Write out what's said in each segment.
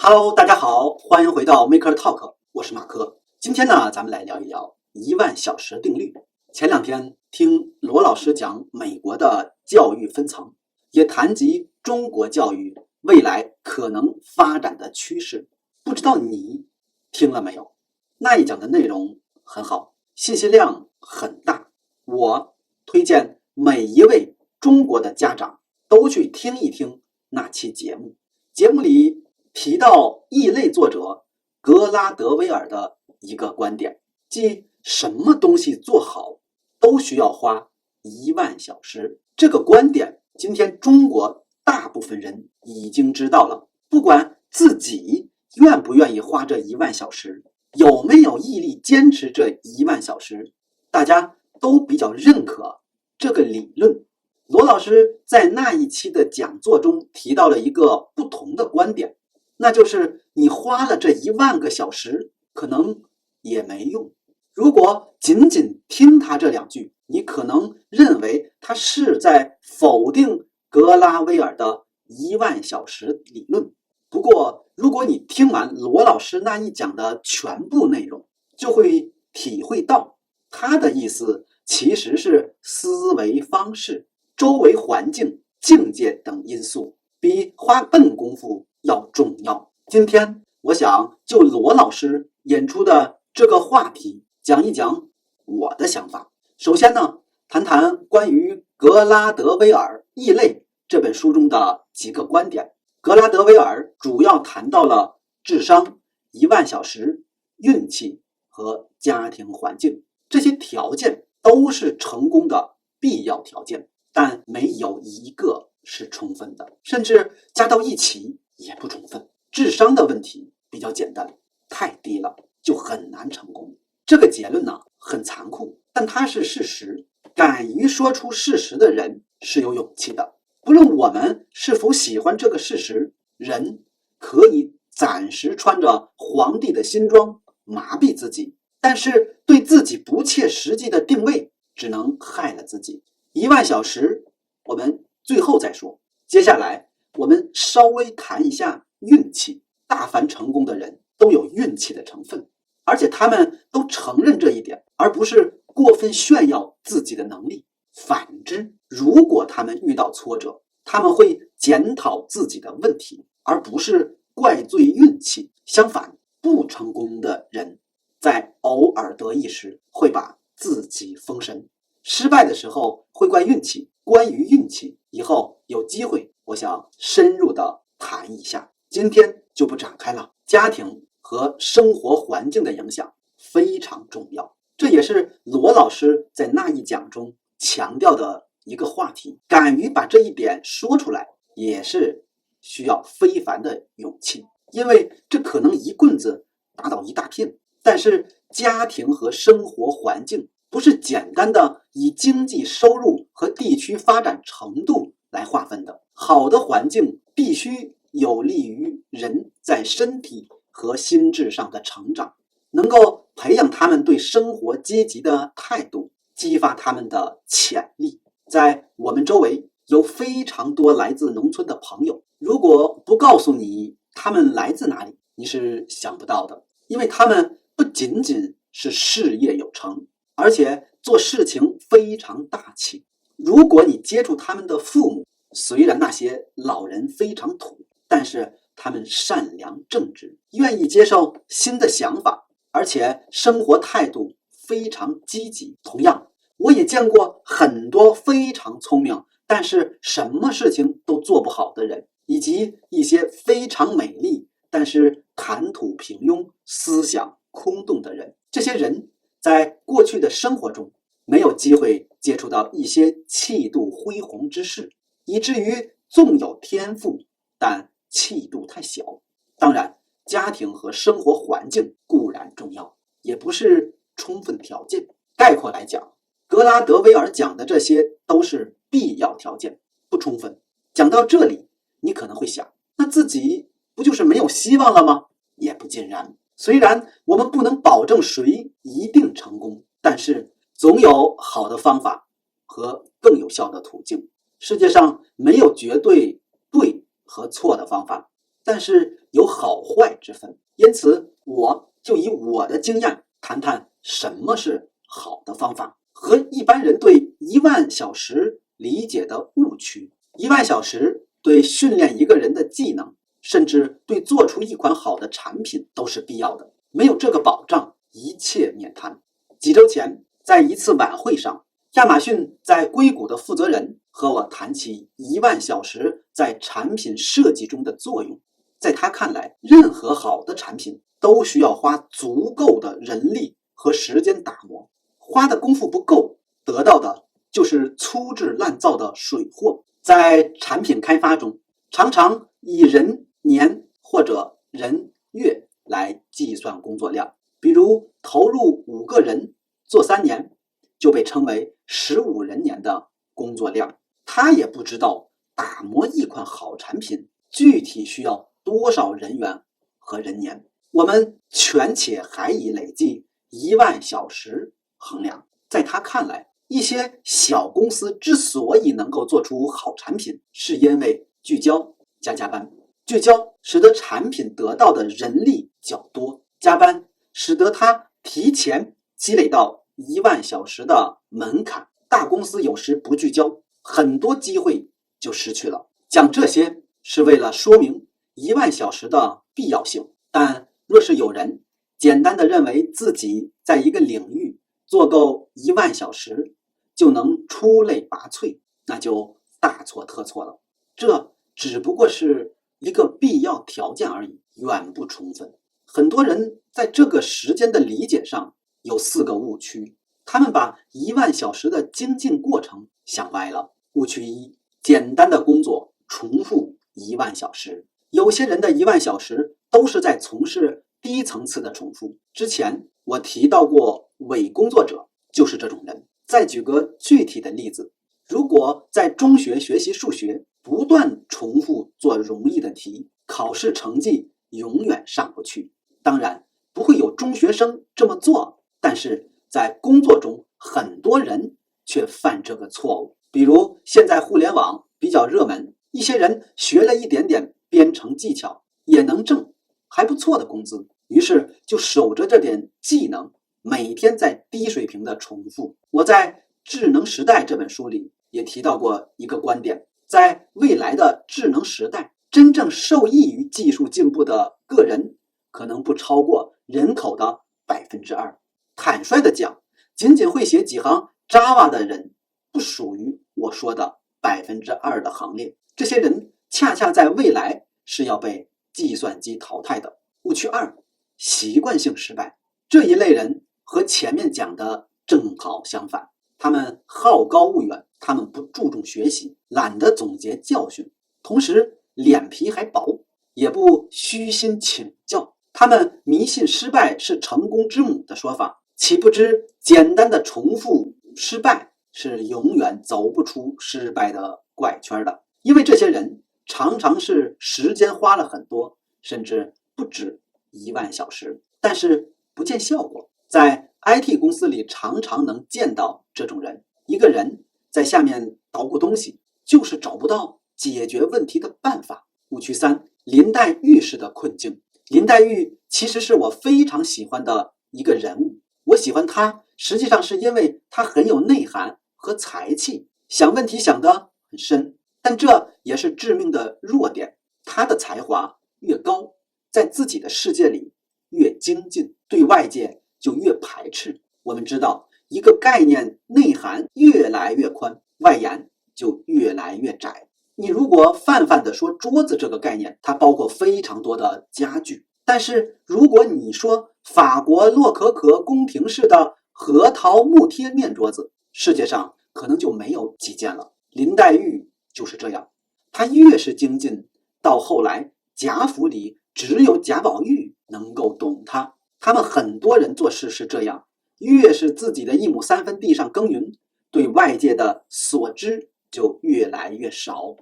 Hello，大家好，欢迎回到 Maker Talk， 我是马克。今天呢，咱们来聊一聊10000小时定律。前2天听罗老师讲美国的教育分层，也谈及中国教育未来可能发展的趋势。不知道你听了没有？那一讲的内容很好，信息量很大。我推荐每一位中国的家长都去听一听那期节目。节目里提到异类作者格拉德威尔的一个观点，即什么东西做好都需要花10000小时。这个观点今天中国大部分人已经知道了，不管自己愿不愿意花这10000小时，有没有毅力坚持这10000小时，大家都比较认可这个理论。罗老师在那一期的讲座中提到了一个不同的观点，那就是你花了这10000个小时可能也没用。如果仅仅听他这2句，你可能认为他是在否定格拉威尔的10000小时理论。不过如果你听完罗老师那一讲的全部内容，就会体会到他的意思其实是思维方式、周围环境、境界等因素比花笨功夫要重要。今天我想就罗老师引出的这个话题讲一讲我的想法。首先呢，谈谈关于格拉德威尔《异类》这本书中的几个观点。格拉德威尔主要谈到了智商、10000小时、运气和家庭环境，这些条件都是成功的必要条件，但没有一个是充分的，甚至加到一起也不充分。智商的问题比较简单，太低了就很难成功。这个结论呢很残酷，但它是事实。敢于说出事实的人是有勇气的。不论我们是否喜欢这个事实，人可以暂时穿着皇帝的新装麻痹自己，但是对自己不切实际的定位只能害了自己。10000小时我们最后再说。接下来我们稍微谈一下运气。大凡成功的人都有运气的成分，而且他们都承认这一点，而不是过分炫耀自己的能力。反之，如果他们遇到挫折，他们会检讨自己的问题，而不是怪罪运气。相反，不成功的人在偶尔得意时会把自己封神，失败的时候会怪运气。关于运气，以后有机会我想深入的谈一下，今天就不展开了。家庭和生活环境的影响非常重要，这也是罗老师在那一讲中强调的一个话题。敢于把这一点说出来，也是需要非凡的勇气，因为这可能一棍子打倒一大片。但是家庭和生活环境不是简单的以经济收入和地区发展程度来划分的。好的环境必须有利于人在身体和心智上的成长，能够培养他们对生活积极的态度，激发他们的潜力。在我们周围有非常多来自农村的朋友，如果不告诉你他们来自哪里，你是想不到的，因为他们不仅仅是事业有成，而且做事情非常大气。如果你接触他们的父母，虽然那些老人非常土，但是他们善良正直，愿意接受新的想法，而且生活态度非常积极。同样，我也见过很多非常聪明，但是什么事情都做不好的人，以及一些非常美丽，但是谈吐平庸、思想空洞的人。这些人在过去的生活中没有机会接触到一些气度恢宏之事，以至于纵有天赋，但气度太小。当然，家庭和生活环境固然重要，也不是充分条件。概括来讲，格拉德威尔讲的这些都是必要条件，不充分。讲到这里，你可能会想，那自己不就是没有希望了吗？也不尽然。虽然我们不能保证谁一定成功，但是总有好的方法和更有效的途径。世界上没有绝对对和错的方法，但是有好坏之分。因此，我就以我的经验谈谈什么是好的方法和一般人对10000小时理解的误区。10000小时对训练一个人的技能，甚至对做出一款好的产品都是必要的。没有这个保障，一切免谈。几周前，在一次晚会上，亚马逊在硅谷的负责人和我谈起10000小时在产品设计中的作用。在他看来，任何好的产品都需要花足够的人力和时间打磨，花的功夫不够，得到的就是粗制滥造的水货。在产品开发中，常常以人年或者人月来计算工作量，比如投入5个人做3年，就被称为15人年的工作量。他也不知道打磨一款好产品具体需要多少人员和人年。我们权且还以累计10000小时衡量。在他看来，一些小公司之所以能够做出好产品，是因为聚焦加班。聚焦使得产品得到的人力较多，加班使得它提前积累到10000小时的门槛。大公司有时不聚焦，很多机会就失去了。讲这些是为了说明10000小时的必要性，但若是有人简单的认为自己在一个领域做够10000小时就能出类拔萃，那就大错特错了。这只不过是一个必要条件而已，远不充分。很多人在这个时间的理解上有4个误区，他们把10000小时的精进过程想歪了。误区1：简单的工作重复10000小时。有些人的10000小时都是在从事低层次的重复。之前我提到过，伪工作者就是这种人。再举个具体的例子，如果在中学学习数学，不断重复做容易的题，考试成绩永远上不去。当然，不会有中学生这么做，但是在工作中，很多人却犯这个错误。比如现在互联网比较热门，一些人学了一点点编程技巧，也能挣还不错的工资，于是就守着这点技能，每天在低水平的重复。我在《智能时代》这本书里也提到过一个观点，在未来的智能时代，真正受益于技术进步的个人可能不超过人口的2%。坦率地讲，仅仅会写几行 Java 的人不属于我说的2%的行列。这些人恰恰在未来是要被计算机淘汰的。误区2：习惯性失败。这一类人和前面讲的正好相反，他们好高骛远，他们不注重学习，懒得总结教训，同时脸皮还薄，也不虚心请教。他们迷信失败是成功之母的说法，岂不知简单的重复失败是永远走不出失败的怪圈的。因为这些人常常是时间花了很多，甚至不止10000小时，但是不见效果。在 IT 公司里常常能见到这种人，一个人在下面捣鼓东西，就是找不到解决问题的办法。误区3：林黛玉式的困境。林黛玉其实是我非常喜欢的一个人物，我喜欢她实际上是因为她很有内涵和才气，想问题想得很深，但这也是致命的弱点。她的才华越高，在自己的世界里越精进，对外界就越排斥。我们知道，一个概念内涵越来越宽，外延就越来越窄。你如果泛泛地说桌子这个概念，它包括非常多的家具，但是如果你说法国洛可可宫廷式的核桃木贴面桌子，世界上可能就没有几件了。林黛玉就是这样，她越是精进，到后来贾府里只有贾宝玉能够懂她。他们很多人做事是这样，越是自己的1亩3分地上耕耘，对外界的所知就越来越少，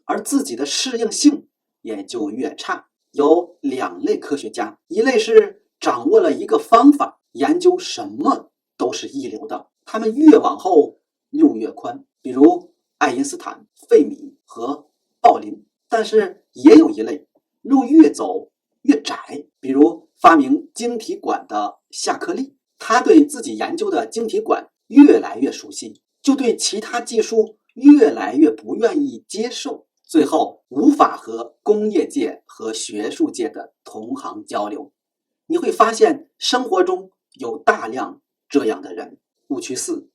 而自己的适应性也就越差。有2类科学家，一类是掌握了一个方法，研究什么都是一流的，他们越往后路越宽，比如爱因斯坦、费米和鲍林。但是也有一类路越走越窄。比如发明晶体管的夏克立，他对自己研究的晶体管越来越熟悉，就对其他技术越来越不愿意接受，最后无法和工业界和学术界的同行交流。你会发现生活中有大量这样的人。误区4，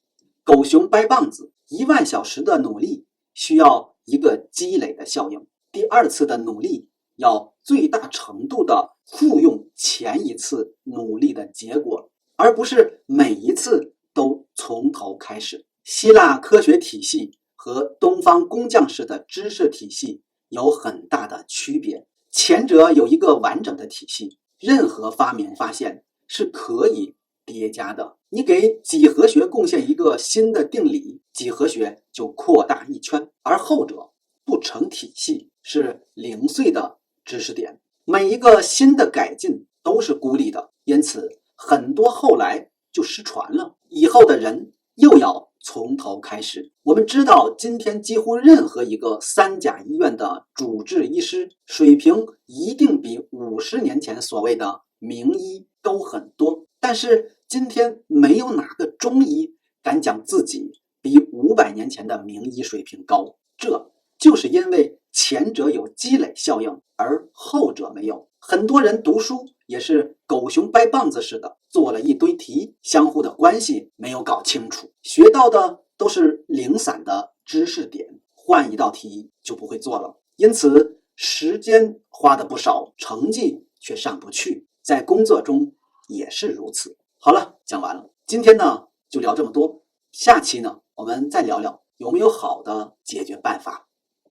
狗熊掰棒子，10000小时的努力需要一个积累的效应，第2次的努力要最大程度的复用前一次努力的结果，而不是每一次都从头开始。希腊科学体系和东方工匠式的知识体系有很大的区别，前者有一个完整的体系，任何发明发现是可以叠加的。你给几何学贡献一个新的定理，几何学就扩大一圈，而后者不成体系，是零碎的知识点。每一个新的改进都是孤立的，因此很多后来就失传了，以后的人又要从头开始。我们知道，今天几乎任何一个3甲医院的主治医师水平一定比50年前所谓的名医高很多，但是今天没有哪个中医敢讲自己比500年前的名医水平高，这就是因为前者有积累效应，而后者没有。很多人读书也是狗熊掰棒子似的，做了一堆题，相互的关系没有搞清楚，学到的都是零散的知识点，换一道题就不会做了，因此时间花的不少，成绩却上不去，在工作中也是如此。好了，讲完了，今天呢就聊这么多，下期呢我们再聊聊有没有好的解决办法。